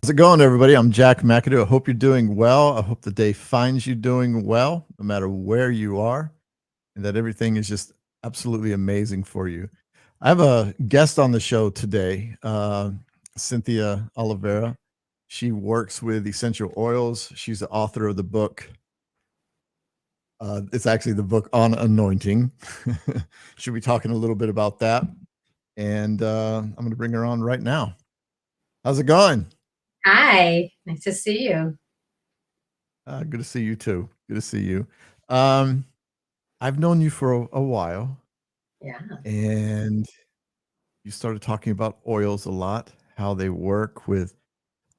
How's it going, everybody? I'm Jack McAdoo. I hope you're doing well. I hope the day finds you doing well, no matter where you are, and that everything is just absolutely amazing for you. I have a guest on the show today, Cynthia Olivera. She works with essential oils. She's the author of the book. It's actually the book on anointing. She'll be talking a little bit about that. And I'm going to bring her on right now. How's it going? Hi, nice to see you. Good to see you too. Good to see you. Um, I've known you for a while, Yeah. and you started talking about oils a lot, how they work with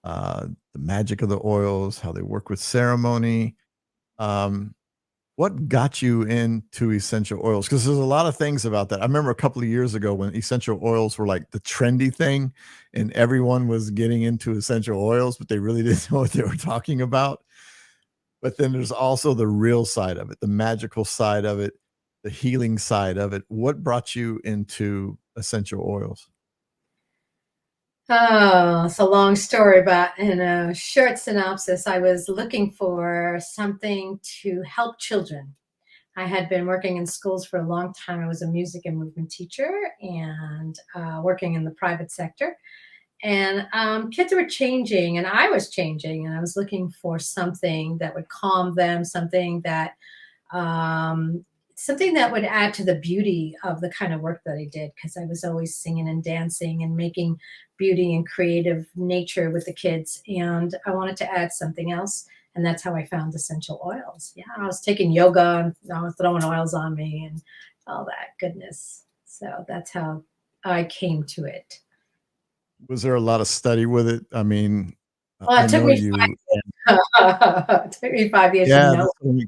the magic of the oils, how they work with ceremony. Um, what got you into essential oils? Because there's a lot of things about that. I remember a couple of years ago when essential oils were like the trendy thing, and everyone was getting into essential oils, but they really didn't know what they were talking about. But then there's also the real side of it, the magical side of it, the healing side of it. What brought you into essential oils? Oh, it's a long story, but in a short synopsis, I was looking for something to help children. I had been working in schools for a long time. I was a music and movement teacher and working in the private sector. And kids were changing, and I was changing, and I was looking for something that would calm them, um, something that would add to the beauty of the kind of work that I did because I was always singing and dancing and making beauty and creative nature with the kids. And I wanted to add something else. And that's how I found essential oils. Yeah, I was taking yoga and I was throwing oils on me and all that goodness. So that's how I came to it. Was there a lot of study with it? I mean, Well, I it took know me you. 5 it took me 5 years to Yeah, know.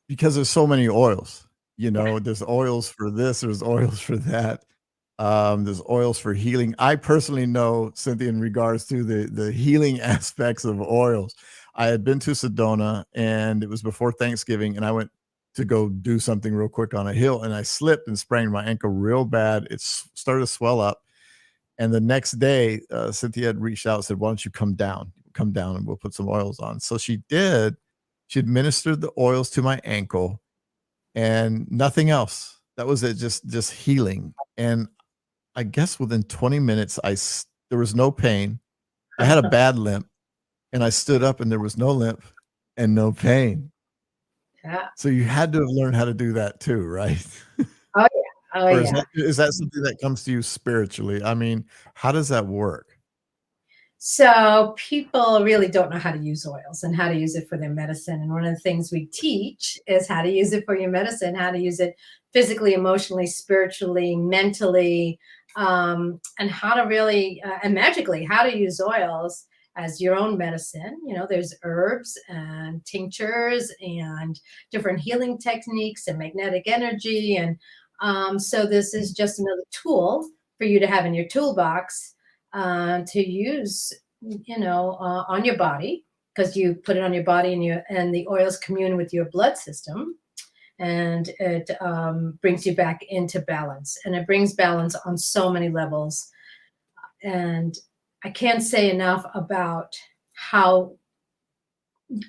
because there's so many oils. There's oils for this, there's oils for that. There's oils for healing. I personally know, Cynthia, in regards to the healing aspects of oils. I had been to Sedona, and it was before Thanksgiving, and I went to go do something real quick on a hill, and I slipped and sprained my ankle real bad. Started to swell up, and the next day, Cynthia had reached out and said, "Why don't you come down? Come down, and we'll put some oils on." So she did. She administered the oils to my ankle, and nothing else. That was it. Just healing, and I guess within 20 minutes, there was no pain. I had a bad limp, and I stood up, and there was no limp and no pain. Yeah. So you had to have learned how to do that too, right? Oh yeah. Oh Or is yeah. that something that comes to you spiritually? I mean, how does that work? So people really don't know how to use oils and how to use it for their medicine. And one of the things we teach is how to use it for your medicine, how to use it physically, emotionally, spiritually, mentally, and how to really and magically how to use oils as your own medicine. You know, there's herbs and tinctures and different healing techniques and magnetic energy. And so this is just another tool for you to have in your toolbox to use, on your body because you put it on your body and the oils commune with your blood system and it brings you back into balance and it brings balance on so many levels. And I can't say enough about how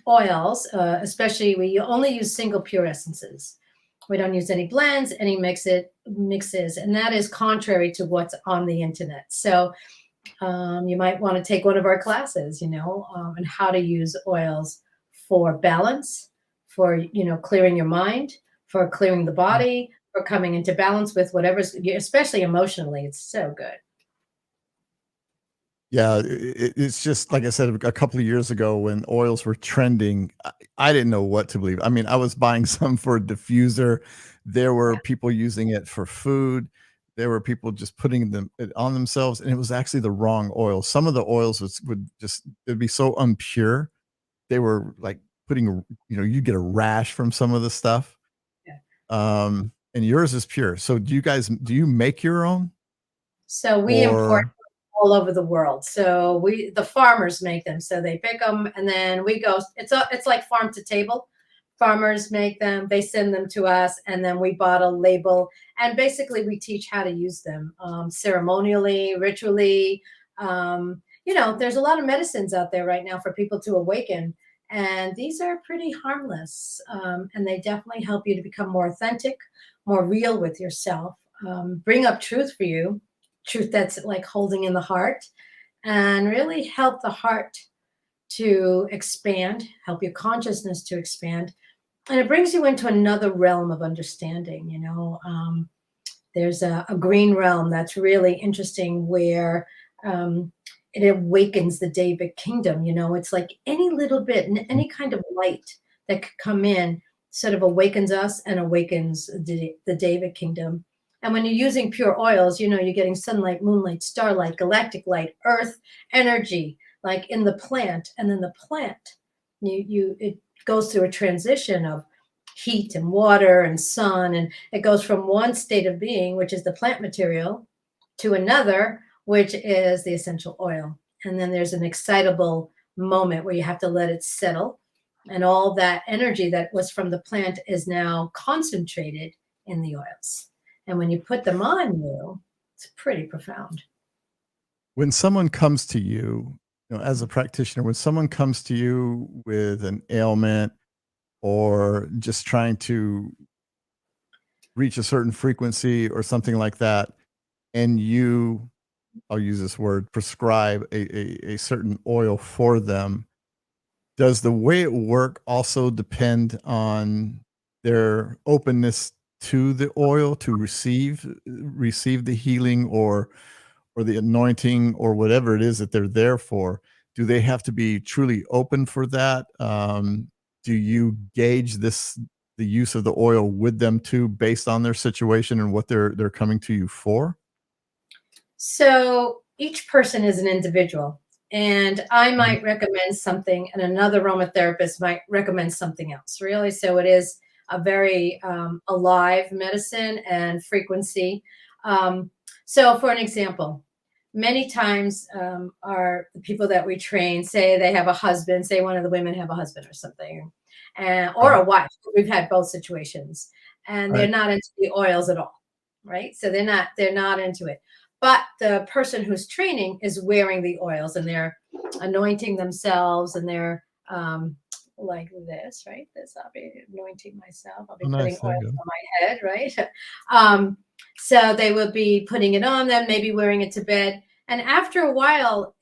oils, especially we only use single pure essences. We don't use any blends, any mixes, and that is contrary to what's on the internet. So you might want to take one of our classes, and how to use oils for balance, for, clearing your mind, for clearing the body, for coming into balance with whatever's, especially emotionally. It's so good. Yeah, it's just like I said a couple of years ago when oils were trending. I didn't know what to believe. I mean, I was buying some for a diffuser. There were people using it for food. There were people just putting it on themselves, and it was actually the wrong oil. Some of the oils would just it'd be so impure. They were like you get a rash from some of the stuff. Yeah. And yours is pure. So do you make your own So we import or all over the world. So the farmers make them. So they pick them, and then we go. It's like farm to table. Farmers make them. They send them to us, and then we bottle, label, and basically we teach how to use them ceremonially, ritually. there's a lot of medicines out there right now for people to awaken, and these are pretty harmless. And they definitely help you to become more authentic, more real with yourself, bring up truth for you, truth that's like holding in the heart, and really help the heart to expand, help your consciousness to expand. And it brings you into another realm of understanding. There's a green realm that's really interesting where it awakens the David kingdom. It's like any little bit, any kind of light that could come in sort of awakens us and awakens the David kingdom. And when you're using pure oils, you're getting sunlight, moonlight, starlight, galactic light, earth energy, like in the plant. And then the plant, it goes through a transition of heat and water and sun, and it goes from one state of being, which is the plant material, to another, which is the essential oil. And then there's an excitable moment where you have to let it settle, and all that energy that was from the plant is now concentrated in the oils. And when you put them on you, it's pretty profound. When someone comes to you, as a practitioner, when someone comes to you with an ailment or just trying to reach a certain frequency or something like that, and you, I'll use this word, prescribe a certain oil for them, does the way it work also depend on their openness to the oil to receive the healing or the anointing or whatever it is that they're there for? Do they have to be truly open for that? Do you gauge the use of the oil with them too, based on their situation and what they're coming to you for? So each person is an individual, and I Mhm. might recommend something, and another aromatherapist might recommend something else, really. So it is a very alive medicine and frequency. So, for an example, many times our the people that we train say they have a husband, say one of the women have a husband or something, and or Right, a wife. We've had both situations, and they're right. not into the oils at all, right? So they're not into it, but the person who's training is wearing the oils, and they're anointing themselves, and they're like this, right? This, I'll be anointing myself. I'll Oh, be putting nice. There you oils go. on my head, right? um, so they will be putting it on them, maybe wearing it to bed. And after a while,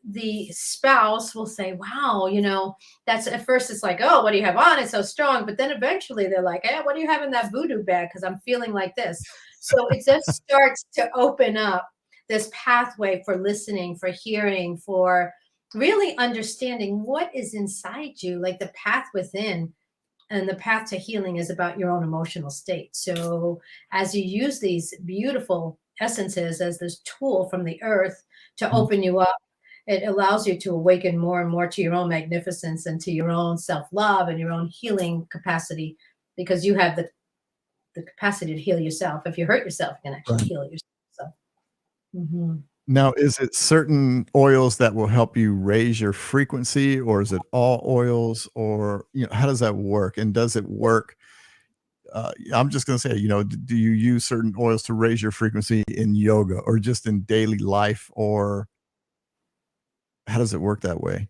the spouse will say, wow, that's at first it's like, oh, what do you have on? It's so strong. But then eventually they're like, hey, what do you have in that voodoo bag? Because I'm feeling like this. So it just starts to open up this pathway for listening, for hearing, for really understanding what is inside you, like the path within. And the path to healing is about your own emotional state. So as you use these beautiful essences as this tool from the earth to Mhm. open you up, it allows you to awaken more and more to your own magnificence and to your own self-love and your own healing capacity, because you have the capacity to heal yourself. If you hurt yourself, you can actually Right. heal yourself. So, mhm. Now, is it certain oils that will help you raise your frequency, or is it all oils, or, how does that work? And does it work? I'm just going to say, do you use certain oils to raise your frequency in yoga or just in daily life, or how does it work that way?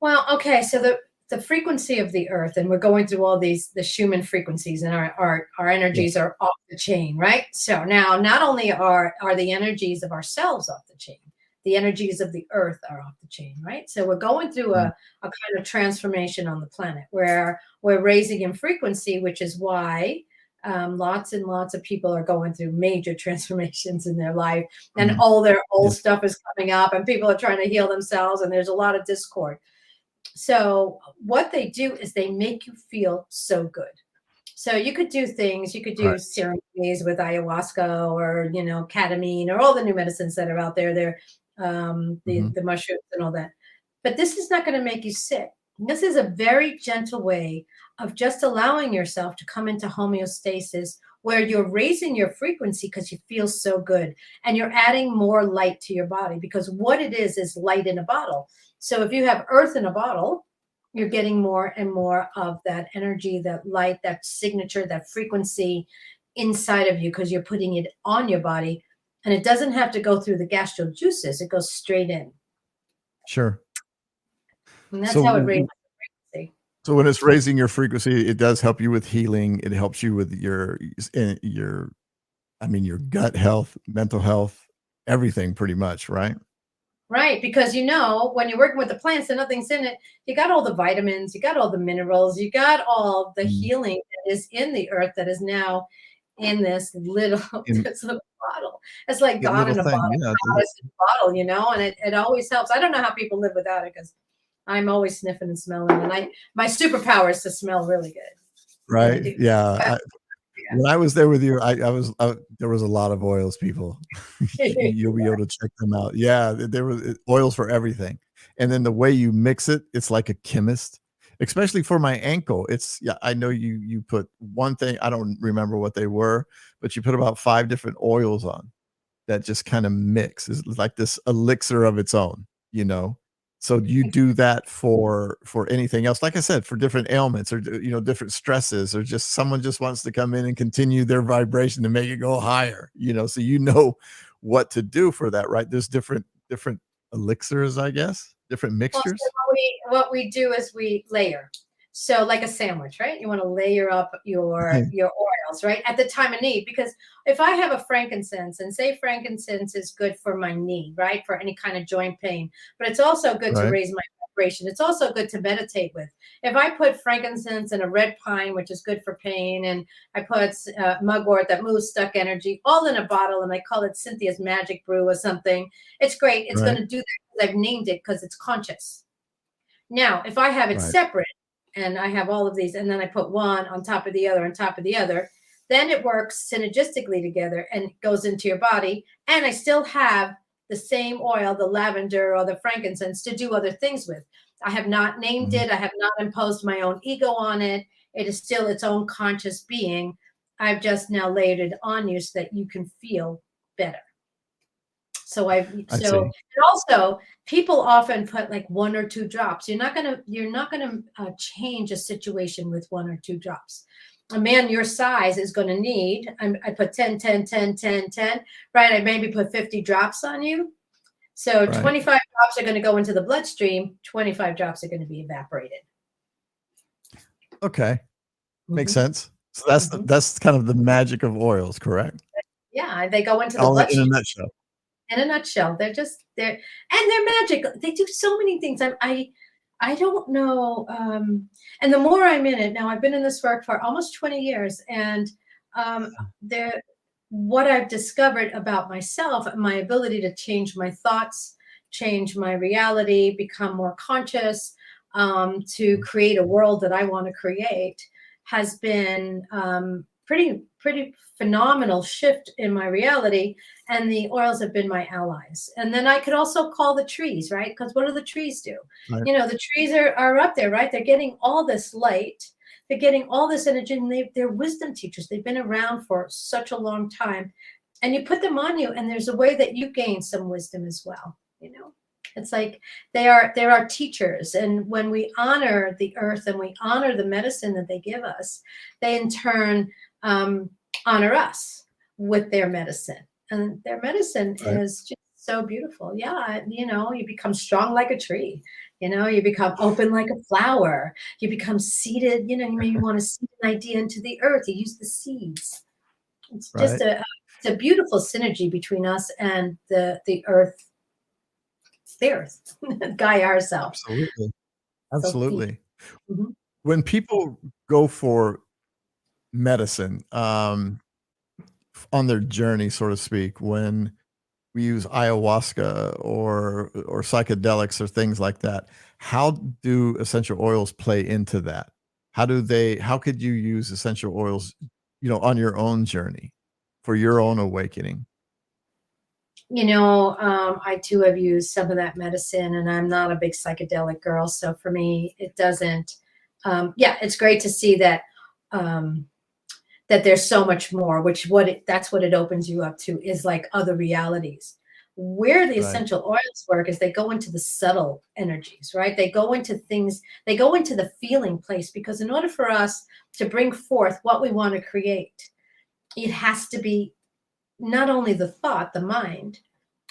Well, okay, so the frequency of the earth, and we're going through all these the Schumann frequencies, and our Yeah. energies are off the chain, right? So now not only are the energies of ourselves off the chain, the energies of the earth are off the chain, right? So we're going through Mm, a kind of transformation on the planet where we're raising in frequency, which is why lots and lots of people are going through major transformations in their life, and mm, all their yeah, old stuff is coming up, and people are trying to heal themselves, and there's a lot of discord. So what they do is they make you feel so good. So you could do things, you could right. do ceremonies with ayahuasca or, ketamine or all the new medicines that are out there. They're the Mhm. the mushrooms and all that. But this is not going to make you sick. This is a very gentle way of just allowing yourself to come into homeostasis where you're raising your frequency because you feel so good, and you're adding more light to your body, because what it is light in a bottle. So if you have earth in a bottle, you're getting more and more of that energy, that light, that signature, that frequency inside of you, because you're putting it on your body. And it doesn't have to go through the gastro juices. It goes straight in. Sure. And that's how it So raises the frequency. so when it's raising your frequency, it does help you with healing. It helps you with your I mean, your gut health, mental health, everything pretty much, right? Right, because when you're working with the plants and nothing's in it, you got all the vitamins, you got all the minerals, you got all the Mm. healing that is in the earth that is now in this little In this little bottle. It's like that God little in a thing, bottle, yeah, God is in a bottle, and it always helps. I don't know how people live without it because I'm always sniffing and smelling, and my superpower is to smell really good. I right? do. Yeah, when I was there with you, there was a lot of oils, people. Yeah. You'll be able to check them out. Yeah, there was oils for everything, and then the way you mix it, it's like a chemist. Especially for my ankle, it's yeah. I know you put one thing. I don't remember what they were, but you put about 5 different oils on that just kind of mix. It's like this elixir of its own, you know. So do you do that for anything else? Like I said, for different ailments or different stresses, or just someone just wants to come in and continue their vibration to make it go higher, so what to do for that, right? There's different elixirs, I guess, different Well, so mixtures. what we do is we layer. So like a sandwich, right? You want to layer up your Right, your oils, right? At the time of need. Because if I have a frankincense, and say frankincense is good for my knee, right? For any kind of joint pain, but it's also good to right, raise my vibration. It's also good to meditate with. If I put frankincense and a red pine, which is good for pain, and I put mugwort that moves stuck energy, all in a bottle, and I call it Cynthia's Magic Brew or something, it's great. It's going right, to do that. I've named it because it's conscious. Now, if I have it right, separate and I have all of these, and then I put one on top of the other, on top of the other, then it works synergistically together and goes into your body. And I still have the same oil, the lavender or the frankincense, to do other things with. I have not named mhm. it. I have not imposed my own ego on it. It is still its own conscious being. I've just now layered it on you so that you can feel better. So I see. and also people often put like 1 or 2 drops. You're not gonna change a situation with 1 or 2 drops. A man your size is going to need, I put 10, 10, 10, 10, 10, right? I maybe put 50 drops on you. So Right. 25 drops are going to go into the bloodstream, 25 drops are going to be evaporated. Okay. Makes Hmm. sense. So that's Hmm. that's kind of the magic of oils, correct? Yeah, they go into the All in a bloodstream. nutshell. In a nutshell, they're magic. They do so many things. I don't know. And the more I'm in it now, I've been in this work for almost 20 years, and there, what I've discovered about myself, my ability to change my thoughts, change my reality, become more conscious, to create a world that I want to create, has been pretty phenomenal shift in my reality, and the oils have been my allies. And then I could also call the trees, right? Because what do the trees do? Right. The trees are up there, right? They're getting all this light, they're getting all this energy, and they're wisdom teachers. They've been around for such a long time. And you put them on you, and there's a way that you gain some wisdom as well. It's like they are teachers. And when we honor the earth and we honor the medicine that they give us, they in turn honor us with their medicine. And their medicine Right. is just so beautiful. Yeah, you become strong like a tree. You become open like a flower. You become seeded. You maybe want to seed an idea into the earth. You use the seeds. It's just Right. it's a beautiful synergy between us and the earth, Gaia herself. Absolutely. So deep. Absolutely. Mhm. When people go for medicine, on their journey, so to speak, when we use ayahuasca or psychedelics or things like that, how do essential oils play into that? How could you use essential oils, on your own journey for your own awakening? I too have used some of that medicine, and I'm not a big psychedelic girl. So for me, it doesn't. Yeah, it's great to see um, that there's so much more. That's what it opens you up to, is like other realities. Where the Right. essential oils work is they go into the subtle energies, right? They go into things. They go into the feeling place, because in order for us to bring forth what we want to create, it has to be not only the thought, the mind,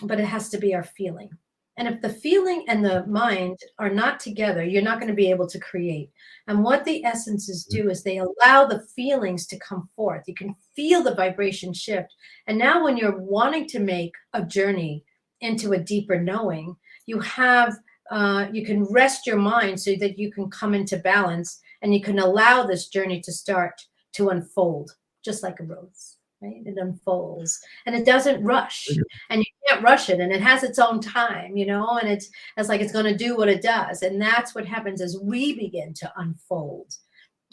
but it has to be our feeling. And if the feeling and the mind are not together, you're not going to be able to create. And what the essences do is they allow the feelings to come forth. You can feel the vibration shift. And now, when you're wanting to make a journey into a deeper knowing, you have you can rest your mind so that you can come into balance and you can allow this journey to start to unfold, just like a rose, right? It unfolds and it doesn't rush, and you can't rush it, and it has its own time, and it's like it's going to do what it does. And that's what happens as we begin to unfold.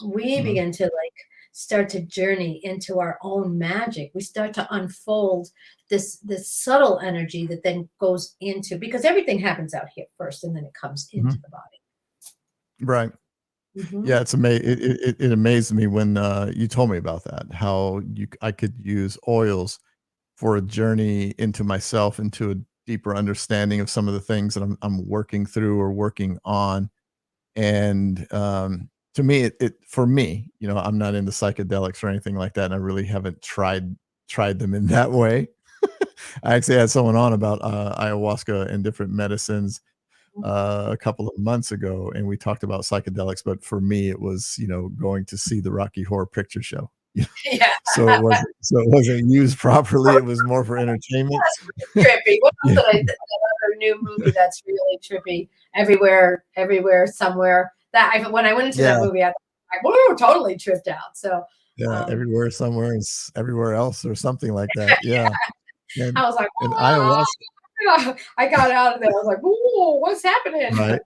We Mhm. begin to like start to journey into our own magic. We start to unfold this subtle energy that then goes into, because everything happens out here first and then it comes into Mhm. the body. Right. Hmm. Yeah, it amazed me when, you told me about that, how I could use oils for a journey into myself, into a deeper understanding of some of the things that I'm working through or working on. And, to me, for me, I'm not into psychedelics or anything like that, and I really haven't tried them in that way. I actually had someone on about, ayahuasca and different medicines, a couple of months ago, and we talked about psychedelics, but for me, it was, going to see the Rocky Horror Picture Show. Yeah. So it wasn't used properly, it was more for entertainment. That's really trippy. What else Yeah, did I that other new movie that's really trippy? Everywhere, somewhere. That when I went into that yeah, movie, I was like, whoa, totally tripped out. So yeah, um, everywhere, somewhere, and everywhere else or something like that, yeah, and I was like, and "Ah." ayahuasca. I got out of there. I was like, whoa, what's happening? Right,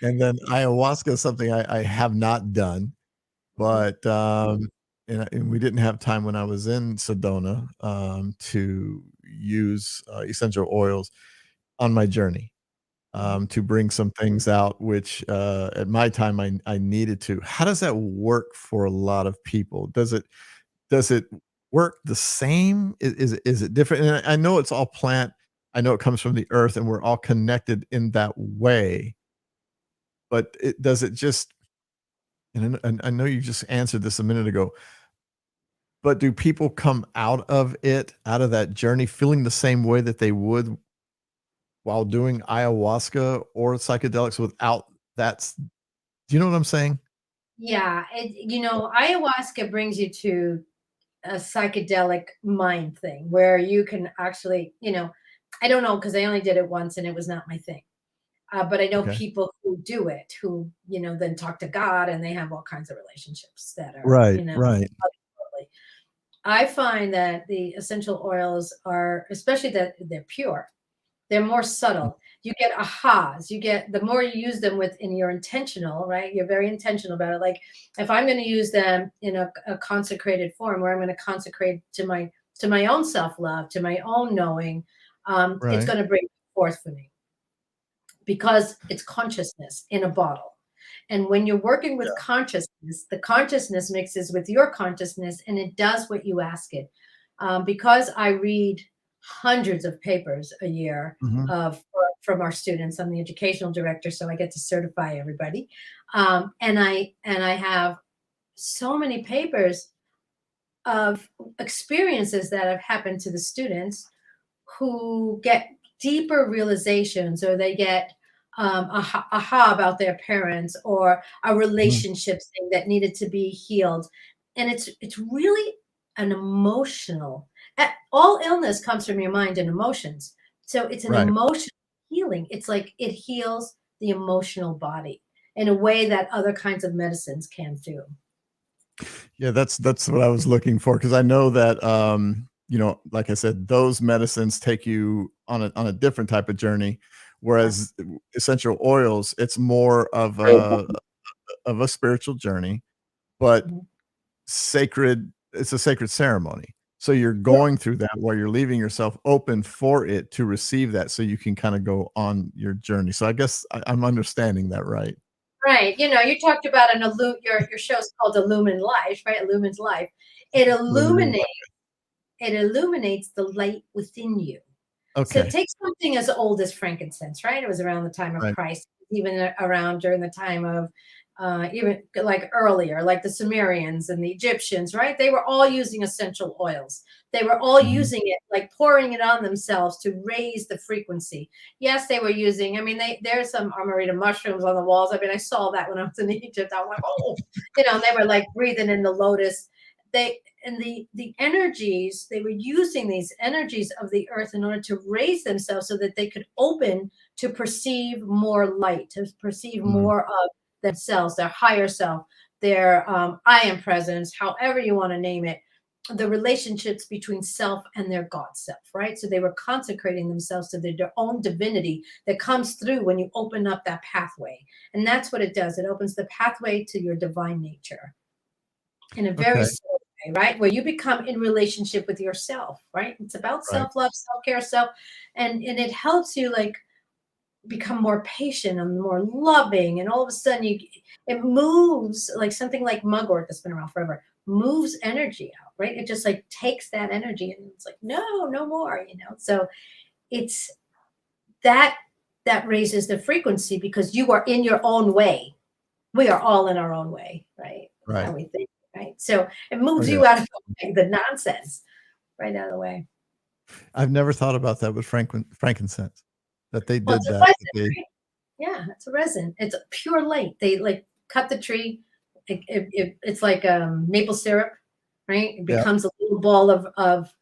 and then ayahuasca is something I have not done, Mhm. but, and we didn't have time when I was in Sedona, to use, essential oils on my journey, Mhm. to bring some things out, which, at my time, I needed to. How does that work for a lot of people? Does it work the same? Is it different? And I know it's all plant. I know it comes from the earth, and we're all connected in that way, but does it just, and I know you just answered this a minute ago, but do people come out of that journey feeling the same way that they would while doing ayahuasca or psychedelics without that do you know what I'm saying? Yeah, ayahuasca brings you to a psychedelic mind thing where you can actually, I don't know because I only did it once and it was not my thing. But I know Okay. people who do it who, then talk to God and they have all kinds of relationships that are, Right, right. otherworldly. I find that the essential oils are, especially that they're pure, they're more Mm, subtle. You get ahas. You get the more you use them with, and you're intentional, right? You're very intentional about it. Like if I'm going to use them in a consecrated form, where I'm going to consecrate to my own self love, to my own knowing, it's right. going to bring forth for me because it's consciousness in a bottle. And when you're working with Yeah. consciousness, the consciousness mixes with your consciousness and it does what you ask it. Because I read hundreds of papers a year Mhm. from our students. I'm the educational director, so I get to certify everybody. And I have so many papers of experiences that have happened to the students who get deeper realizations, or they get aha about their parents, or a Mhm. relationship thing that needed to be healed. And it's really an emotional, all illness comes from your mind and emotions, so it's an Right. emotional healing. It's like it heals the emotional body in a way that other kinds of medicines can't do. Yeah, that's what I was looking for because I know that, like I said, those medicines take you on a different type of journey, Yeah. whereas essential oils, it's more of a spiritual journey, but Mhm. it's a sacred ceremony. So you're going through that while you're leaving yourself open for it to receive that so you can kinda go on your journey. So I guess I'm understanding that right. Right. You talked about your show's called Illumine Life, right? Illumine's Life. It Limited illuminates life. it illuminates the light within you. So Okay. take something as old as frankincense, right? It was around the time of Right. Christ, even around during the time of even like earlier, like the Sumerians and the Egyptians, right? They were all using essential oils. They were all Mhm. using it, like pouring it on themselves to raise the frequency. Yes, they were using, I mean, there's some Amarita mushrooms on the walls. I mean, I saw that when I was in Egypt. I was like, oh, they were like breathing in the lotus. And the energies, they were using these energies of the earth in order to raise themselves so that they could open to perceive more light, to perceive Mm. more of themselves, their higher self, their I am presence, however you want to name it, the relationships between self and their God self, right? So they were consecrating themselves to their own divinity that comes through when you open up that pathway. And that's what it does. It opens the pathway to your divine nature in a very Okay. slow way, right? Where you become in relationship with yourself, right? It's about Right. self-love, self-care, and it helps you like become more patient and more loving, and all of a sudden it moves like something like mugwort that's been around forever, moves energy out, right? It just like takes that energy and it's like, no, no more, so it's that that raises the frequency because you are in your own way. We are all in our own way, right? How Right. we think, right? So it Oh, moves yeah. you out of the nonsense, right out of the way. I've never thought about that with frankincense, that they Well, did it's a that, that resin, they right? Yeah, it's a resin. It's a pure light. They like cut the tree. It's like maple syrup, right? It yeah, becomes a little ball of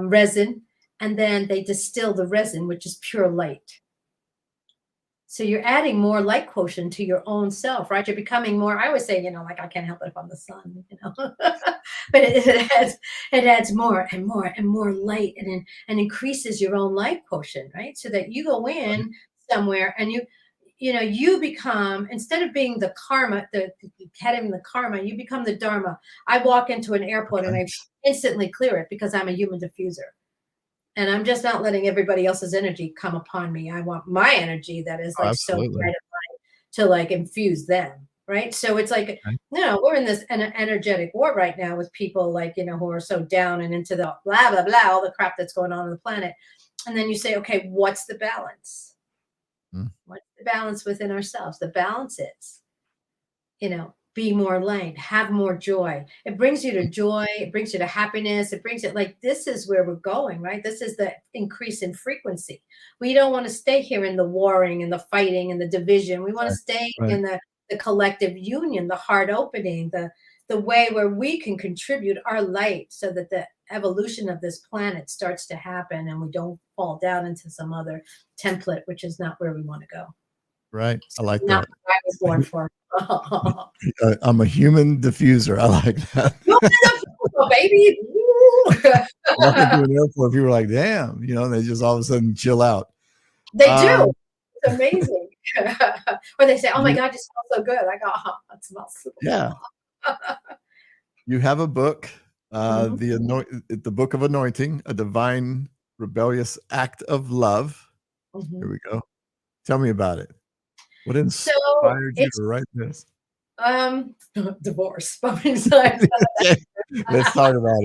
resin, and then they distill the resin, which is pure light. So you're adding more light quotient to your own self, right? You're becoming more. I always say, like I can't help it if I'm the sun. But it adds more and more and more light, and increases your own light quotient, right? So that you go right, in somewhere and you become, instead of being the karma, the heading the karma, you become the dharma. I walk into an airport and okay. I instantly clear it because I'm a human diffuser. And I'm just not letting everybody else's energy come upon me. I want my energy that is Oh, like so absolutely. bright to like infuse them. Right. So it's like, Okay. we're in this energetic war right now with people like, who are so down and into the blah, blah, blah, all the crap that's going on the planet. And then you say, okay, what's the balance? Mm, What's the balance within ourselves? The balance is, be more light, have more joy. It brings you to mm, joy, it brings you to happiness, it brings it like this is where we're going, right? This is the increase in frequency. We don't want to stay here in the warring and the fighting and the division. We want to right, stay right, in the collective union, the heart opening, the way where we can contribute our light so that the evolution of this planet starts to happen and we don't fall down into some other template, which is not where we want to go. right. I So like not that. what I was born for. I'm a human diffuser. I like that. You're beautiful, baby. Woo. Walk into an airport, people are like, "Damn," and they just all of a sudden chill out. They do. Um, It's amazing. Or they say, "Oh my you God, you smell so good." I go, "Oh, that smells so yeah, you have a book, Mhm, the Book of Anointing, A Divine Rebellious Act of Love. Here mhm. we go. Tell me about it. What So inspired you it's to write this? divorce. Besides, Okay, let's talk about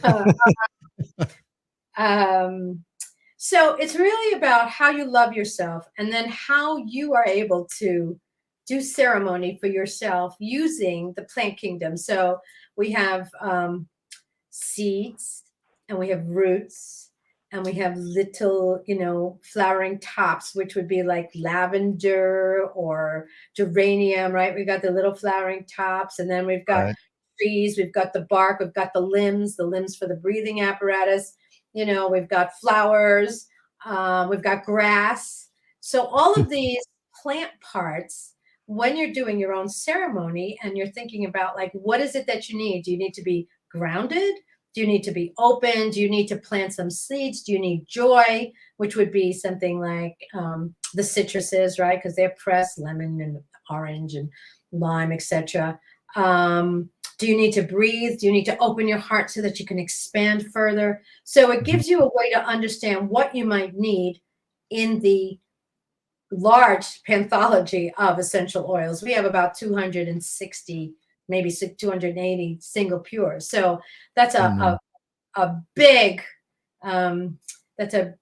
uh, it. um, so it's really about how you love yourself and then how you are able to do ceremony for yourself using the plant kingdom. So we have seeds and we have roots and we have little, flowering tops, which would be like lavender or geranium, right? We've got the little flowering tops, and then we've got Right, trees, we've got the bark, we've got the limbs for the breathing apparatus, we've got flowers, we've got grass. So all of these plant parts, when you're doing your own ceremony and you're thinking about like, what is it that you need? Do you need to be grounded? Do you need to be open? Do you need to plant some seeds? Do you need joy, which would be something like the citruses, right? Because they're pressed, lemon and orange and lime, etc. Do you need to breathe? Do you need to open your heart so that you can expand further? So it mhm, gives you a way to understand what you might need in the large panthology of essential oils. We have about 260, maybe 280 single pures. So that's a unreal. a big, um, that's a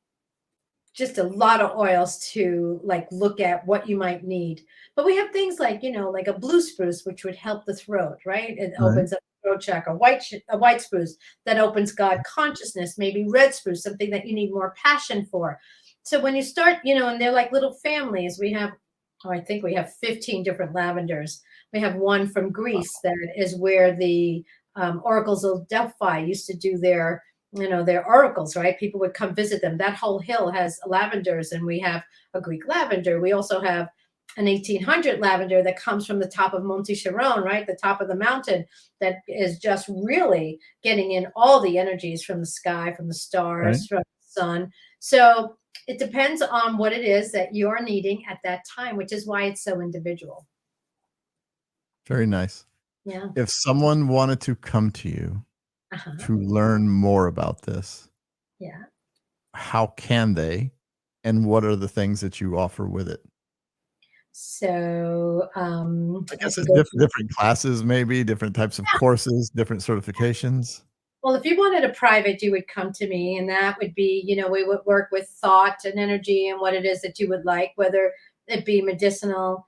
just a lot of oils to like look at what you might need. But we have things like, like a blue spruce, which would help the throat, right? It Right. opens up the throat chakra. A white spruce that opens God consciousness. Maybe red spruce, something that you need more passion for. So when you start, and they're like little families. We have, oh, I think we have 15 different lavenders. We have one from Greece that is where the oracles of Delphi used to do their oracles, right? People would come visit them. That whole hill has lavenders, and we have a Greek lavender. We also have an 1800 lavender that comes from the top of Monte Chiron, right? The top of the mountain, that is just really getting in all the energies from the sky, from the Right. stars, from the sun. So it depends on what it is that you're needing at that time, which is why it's so individual. Very nice. Yeah. If someone wanted to come to you Uh-huh. to learn more about this, Yeah. how can they? And what are the things that you offer with it? So I I guess could it's go through. different classes, maybe different types of courses, different certifications. Well, if you wanted a private, you would come to me, and that would be, we would work with thought and energy and what it is that you would like, whether it be medicinal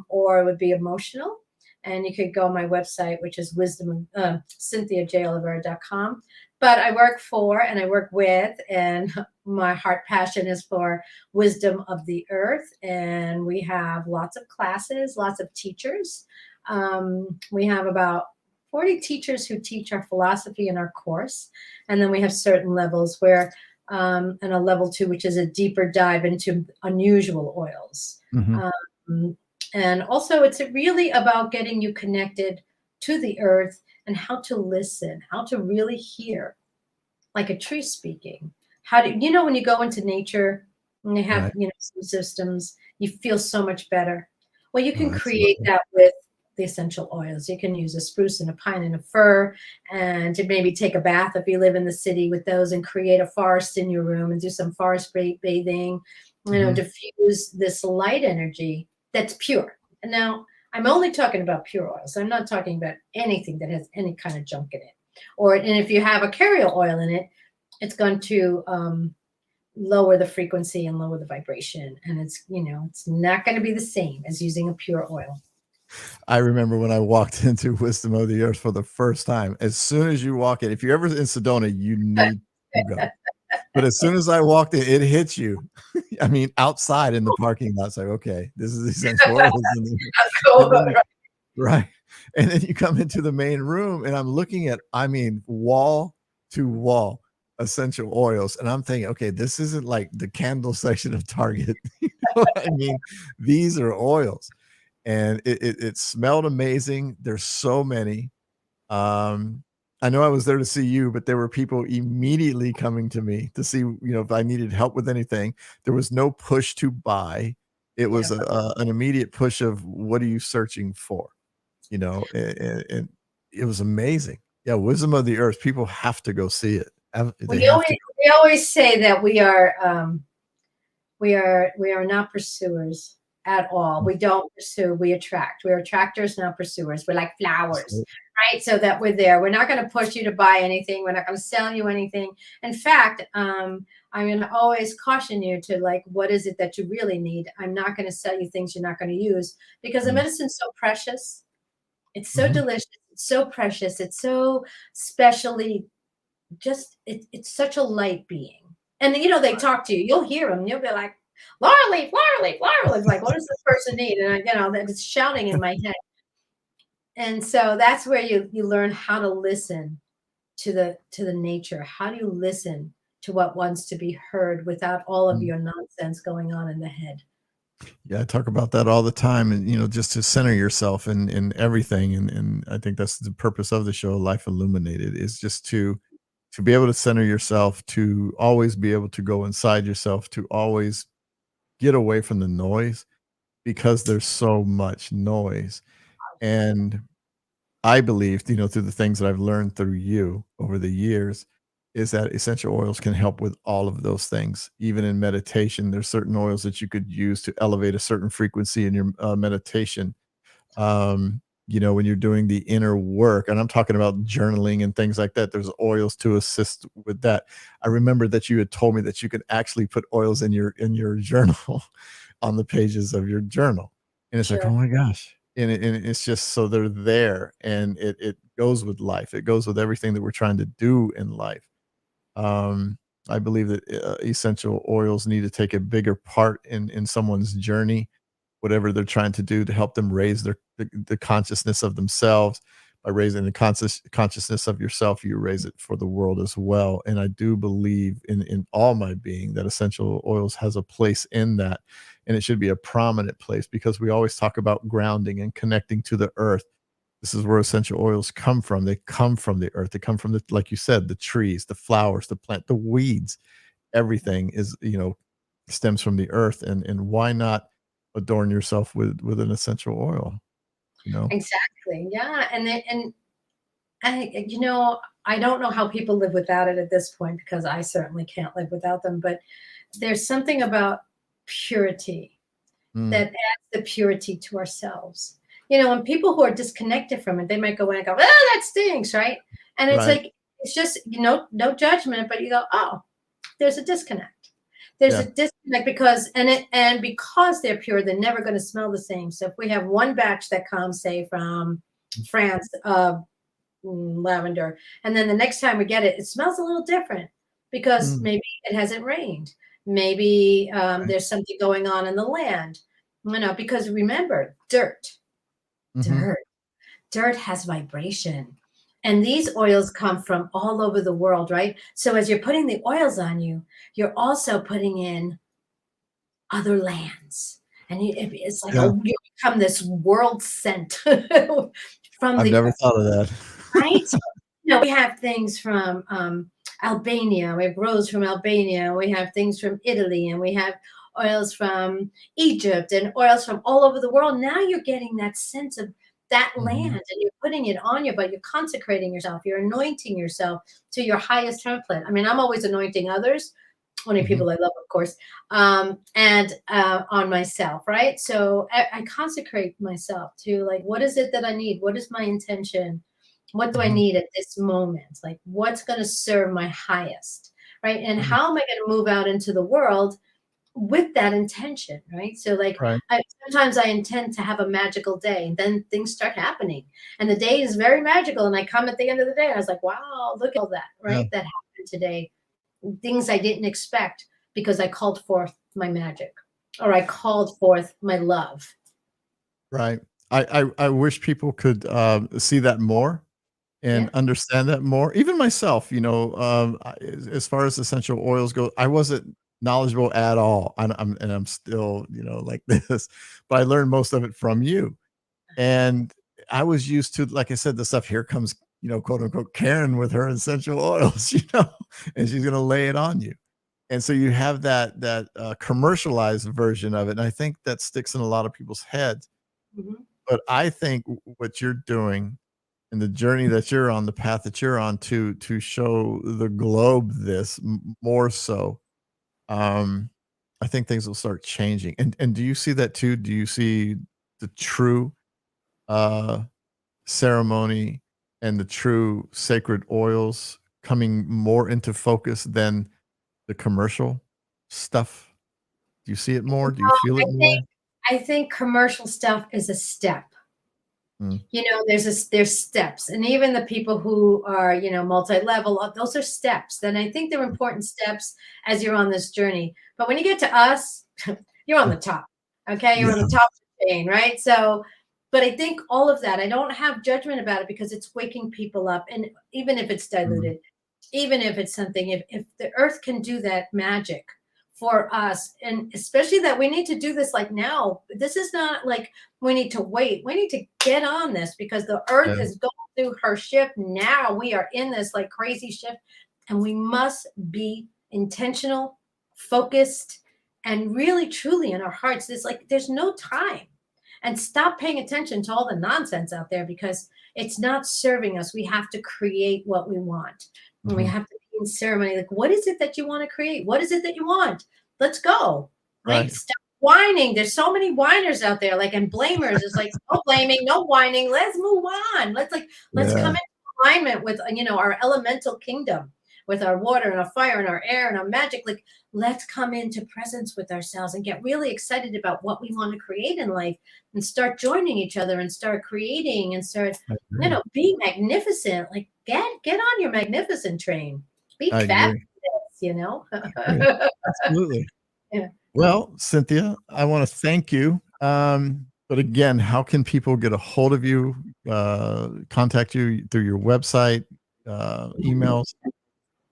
or it would be emotional. And you could go on my website, which is wisdom, cynthiaolivera.com. But I work for and I work with, and my heart passion is for wisdom of the earth. And we have lots of classes, lots of teachers. We have about 40 teachers who teach our philosophy in our course. And then we have certain levels where, and a level two, which is a deeper dive into unusual oils. Mhm. Um, and also, it's really about getting you connected to the earth and how to listen, how to really hear like a tree speaking. How do when you go into nature and they have Right. some systems, you feel so much better. Well, you Oh, can create absolutely. that with the essential oils. You can use a spruce and a pine and a fir, and to maybe take a bath if you live in the city with those, and create a forest in your room and do some forest bathing. Mhm. Diffuse this light energy that's pure. And now I'm only talking about pure oils. I'm not talking about anything that has any kind of junk in it. And if you have a carrier oil in it, it's going to lower the frequency and lower the vibration, and it's not going to be the same as using a pure oil. I remember when I walked into Wisdom of the Earth for the first time. As soon as you walk in, if you're ever in Sedona, you need to go. But as soon as I walked in, it hits you. I mean, outside in the parking lot, it's like, "Okay, this is essential oils in here." Cool. And then right, and then you come into the main room, and I'm looking at, I mean, wall to wall essential oils, and I'm thinking, "Okay, this isn't like the candle section of Target." You know what I mean? These are oils, and it smelled amazing. There's so many. I know I was there to see you, but there were people immediately coming to me to see, if I needed help with anything. There was no push to buy. It was Yeah. an immediate push of, "What are you searching for?" And it was amazing. Yeah, Wisdom of the Earth, people have to go see it. They We have always to. we always say that we are not pursuers at all. Go. We don't pursue, we attract. We're attractors, not pursuers. We're like flowers, So right? So that we're there. We're not going to push you to buy anything. We're not going to sell you anything. In fact, I'm going to always caution you to, like, what is it that you really need? I'm not going to sell you things you're not going to use, because the mm, medicine's so precious. It's so mhm, delicious. It's so precious. It's so specially, it's such a light being. And they talk to you. You'll hear them. You'll be like, Laura Leaf, Laura Leaf, Laura Leaf. Like, what does this person need? And that it's shouting in my head. And so that's where you learn how to listen to the nature. How do you listen to what wants to be heard without all of mm. your nonsense going on in the head? Yeah, I talk about that all the time, and just to center yourself in everything, and I think that's the purpose of the show, Life Illuminated, is just to be able to center yourself, to always be able to go inside yourself, to always get away from the noise, because there's so much noise. And I believe, through the things that I've learned through you over the years, is that essential oils can help with all of those things. Even in meditation, there's certain oils that you could use to elevate a certain frequency in your meditation. when you're doing the inner work, and I'm talking about journaling and things like that, there's oils to assist with that. I remember that you had told me that you could actually put oils in your journal on the pages of your journal. And it's like, oh Sure. my gosh. And it's just so they're there, and it goes with life. It goes with everything that we're trying to do in life. Um, I believe that essential oils need to take a bigger part in someone's journey, whatever they're trying to do to help them raise the consciousness of themselves. By raising the consciousness of yourself, you raise it for the world as well. And I do believe in all my being that essential oils has a place in that, and it should be a prominent place because we always talk about grounding and connecting to the earth. This is where essential oils come from. They come from the earth. They come from the, like you said, the trees, the flowers, the plant, the weeds. Everything is, stems from the earth. And why not adorn yourself with an essential oil? You know? Exactly. Yeah. And I don't know how people live without it at this point because I certainly can't live without them. But there's something about purity Mm, that adds the purity to ourselves. And people who are disconnected from it, they might go in and go, "Oh, that stinks," right? And it's right. like it's just no judgment, but you go, "Oh, there's a disconnect." There's a Yeah. disconnect because they're pure, they're never going to smell the same. So if we have one batch that comes, say, from France, lavender, and then the next time we get it, it smells a little different because Mm, maybe it hasn't rained. Maybe right. there's something going on in the land. Because remember, Mhm. dirt, dirt has vibration. And these oils come from all over the world, right? So as you're putting the oils on you, you're also putting in other lands. And it's like Yeah. you become this world scent from I've the never thought of that. right. We have things from Albania. We have rose from Albania. We have things from Italy, and we have oils from Egypt and oils from all over the world. Now you're getting that sense of that land, Mhm. and you're putting it on you, but you're consecrating yourself. You're anointing yourself to your highest template. I mean, I'm always anointing others, only Mhm. people I love, of course, and on myself, right? So I consecrate myself to like, what is it that I need? What is my intention? What do I Mhm. need at this moment? Like, what's going to serve my highest, right? And Right. how am I going to move out into the world with that intention, right? So, like, Right. sometimes I intend to have a magical day, and then things start happening, and the day is very magical. And I come at the end of the day, I was like, wow, look at all that, Yeah. right? That happened today. Things I didn't expect because I called forth my magic or I called forth my love. Right. I wish people could, see that more and Yeah. understand that more. Even myself, as far as essential oils go, I wasn't knowledgeable at all. I'm still, like this, but I learned most of it from you. And I was used to, like I said, the stuff, here comes, quote unquote, Karen with her essential oils, and she's gonna lay it on you. And so you have that commercialized version of it. And I think that sticks in a lot of people's heads. Mhm. But I think what you're doing and the journey that you're on, the path that you're on to show the globe this more so, um, I think things will start changing. And do you see that too? Do you see the true uh ceremony and the true sacred oils coming more into focus than the commercial stuff? Do you see it more? Do you feel I it more? think I think commercial stuff is a step. Mm, There's steps, and even the people who are multi-level, those are steps. Then I think they're important steps as you're on this journey. But when you get to us, you're on the top. Okay, you're on the yeah. top of the chain, right? So, but I think all of that, I don't have judgment about it because it's waking people up, and even if it's Mm, diluted, even if it's something, if the earth can do that magic for us, and especially that we need to do this like now. This is not like we need to wait. We need to get on this because the earth yeah. is going through her shift now. We are in this like crazy shift, and we must be intentional, focused, and really truly in our hearts. There's no time. And stop paying attention to all the nonsense out there because it's not serving us. We have to create what we want. And we Mhm. have to be in ceremony. Like, what is it that you want to create? What is it that you want? Let's go. Right? Right. Stop whining. There's so many whiners out there, like, and blamers. It's like no blaming, no whining. Let's move on. Let's come Yeah, into alignment with our elemental kingdom, with our water and our fire and our air and our magic. Like, let's come into presence with ourselves and get really excited about what we want to create in life, and start joining each other and start creating and start, I agree. being magnificent. Like, get on your magnificent train. Be I fabulous, agree. you know. I agree. Absolutely. Yeah. Well, Cynthia, I want to thank you. But again, how can people get a hold of you, contact you through your website, emails?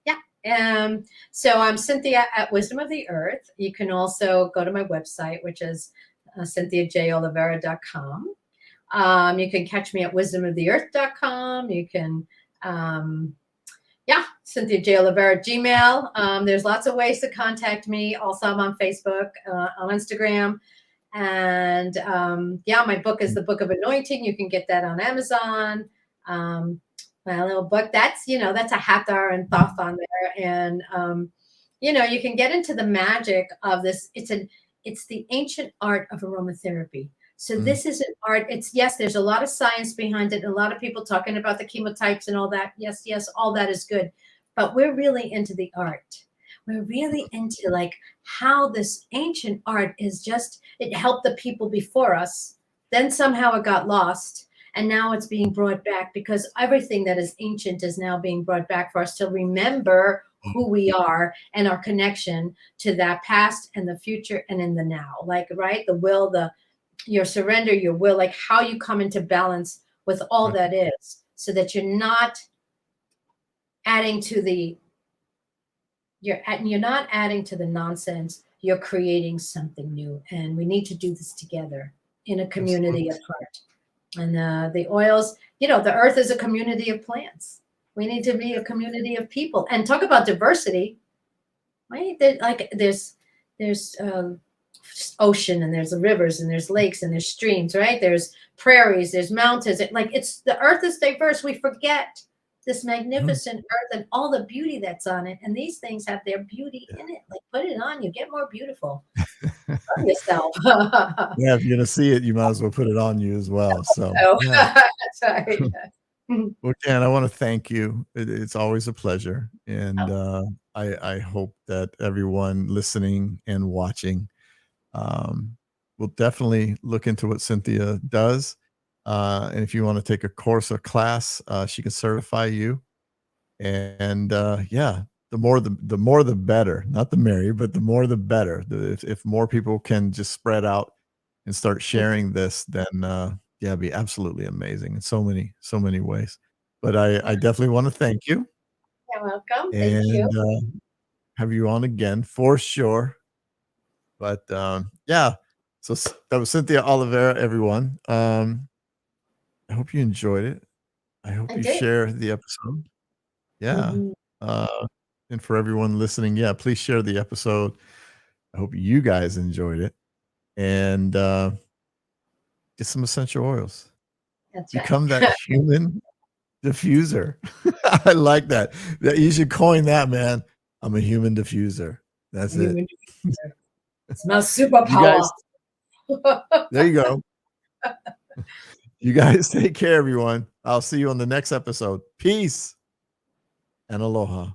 Yeah. So I'm Cynthia at Wisdom of the Earth. You can also go to my website, which is cynthiaolivera.com. You can catch me at wisdomoftheearth.com. You can, Cynthia J. Olivera Gmail. There's lots of ways to contact me. Also, I'm on Facebook, on Instagram. And my book is the Book of Anointing. You can get that on Amazon. My little book, that's a Hathar and Thoth on there. And you can get into the magic of this. It's the ancient art of aromatherapy. So Mm, this is an art. It's, yes, there's a lot of science behind it, and a lot of people talking about the chemotypes and all that. Yes, yes, all that is good. But we're really into the art. We're really into, like, how this ancient art is just, it helped the people before us. Then somehow it got lost, and now it's being brought back, because everything that is ancient is now being brought back for us to remember who we are and our connection to that past and the future and in the now. Like, right, the will, your surrender, your will, like how you come into balance with all right. that is, so that you're not adding to the you're not adding to the nonsense. You're creating something new, and we need to do this together in a community Absolutely. of heart. And the oils, the earth is a community of plants. We need to be a community of people, and talk about diversity. Right? There's ocean, and there's rivers, and there's lakes, and there's streams. Right? There's prairies, there's mountains. It's the earth is diverse. We forget this Mhm. magnificent earth and all the beauty that's on it. And these things have their beauty in it. Like, put it on, you get more beautiful. Love yourself. Yeah, if you're gonna see it, you might as well put it on you as well. So, So yeah. that's right. Well, Ken, I want to thank you. It's always a pleasure, and Oh, I hope that everyone listening and watching um, will definitely look into what Cynthia does. And if you want to take a course or class, she can certify you. And yeah, the more the better. Not the merrier, but the more the better. If more people can just spread out and start sharing this, then yeah, it'd be absolutely amazing in so many ways. But I definitely want to thank you you're welcome. Thank you. and have you on again for sure. But yeah, so that was Cynthia Olivera, everyone. I hope you enjoyed it. I hope I you did. share the episode. Yeah. Mhm. Uh, and for everyone listening, yeah, please share the episode. I hope you guys enjoyed it. And get some essential oils. That's right. Become that human diffuser. I like that. You should coin that, man. I'm a human diffuser. That's it. Human smells You guys, superpower. there you go. You guys take care, everyone. I'll see you on the next episode. Peace and aloha.